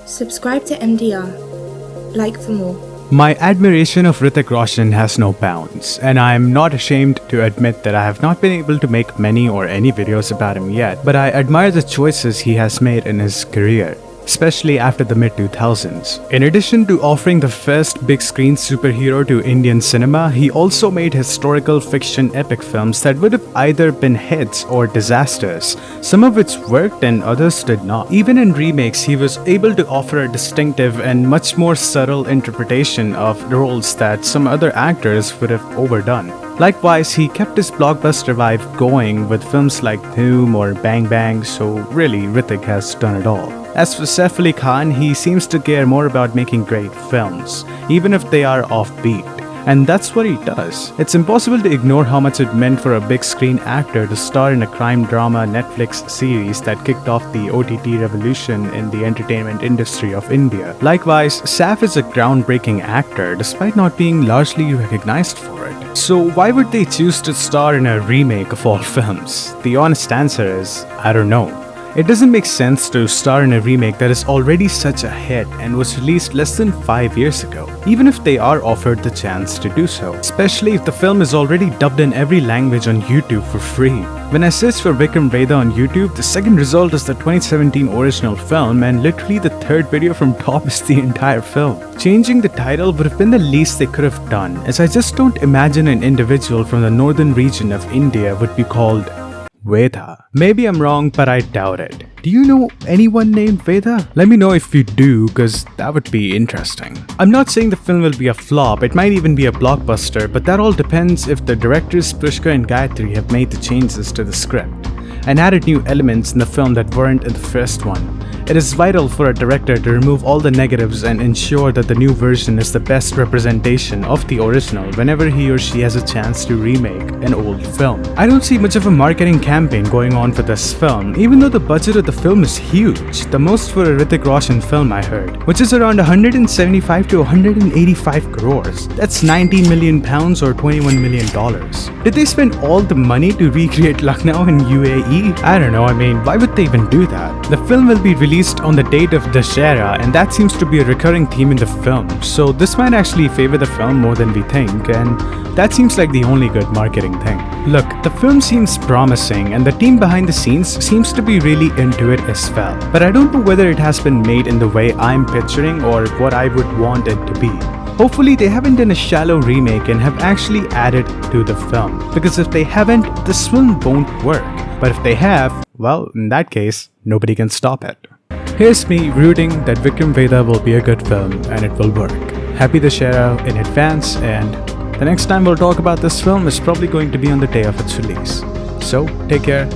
Subscribe to MDR. Like for more. My admiration of Hrithik Roshan has no bounds, and I am not ashamed to admit that I have not been able to make many or any videos about him yet, but I admire the choices he has made in his career, especially after the mid-2000s. In addition to offering the first big-screen superhero to Indian cinema, he also made historical fiction epic films that would have either been hits or disasters, some of which worked and others did not. Even in remakes, he was able to offer a distinctive and much more subtle interpretation of roles that some other actors would have overdone. Likewise, he kept his blockbuster vibe going with films like Dhoom or Bang Bang, so really, Hrithik has done it all. As for Saif Ali Khan, he seems to care more about making great films, even if they are offbeat. And that's what he does. It's impossible to ignore how much it meant for a big screen actor to star in a crime drama Netflix series that kicked off the OTT revolution in the entertainment industry of India. Likewise, Saif is a groundbreaking actor despite not being largely recognized for it. So why would they choose to star in a remake of all films? The honest answer is, I don't know. It doesn't make sense to star in a remake that is already such a hit and was released less than 5 years ago, even if they are offered the chance to do so, especially if the film is already dubbed in every language on YouTube for free. When I search for Vikram Vedha on YouTube, the second result is the 2017 original film, and literally the third video from top is the entire film. Changing the title would have been the least they could have done, as I just don't imagine an individual from the northern region of India would be called Vedha. Maybe I'm wrong, but I doubt it. Do you know anyone named Vedha? Let me know if you do, cause that would be interesting. I'm not saying the film will be a flop, it might even be a blockbuster, but that all depends if the directors Pushkar and Gayatri have made the changes to the script and added new elements in the film that weren't in the first one. It is vital for a director to remove all the negatives and ensure that the new version is the best representation of the original whenever he or she has a chance to remake an old film. I don't see much of a marketing campaign going on for this film, even though the budget of the film is huge, the most for a Hrithik Roshan film I heard, which is around 175 to 185 crores. That's 19 million pounds or $21 million. Did they spend all the money to recreate Lucknow in UAE? I don't know, I mean, why would they even do that? The film will be released on the date of Dussehra, and that seems to be a recurring theme in the film, so this might actually favor the film more than we think, and that seems like the only good marketing thing. Look, the film seems promising and the team behind the scenes seems to be really into it as well, but I don't know whether it has been made in the way I'm picturing or what I would want it to be. Hopefully they haven't done a shallow remake and have actually added to the film, because if they haven't, this film won't work, but if they have, well, in that case, nobody can stop it. Here's me rooting that Vikram Vedha will be a good film and it will work. Happy Dussehra in advance, and the next time we'll talk about this film is probably going to be on the day of its release. So, take care.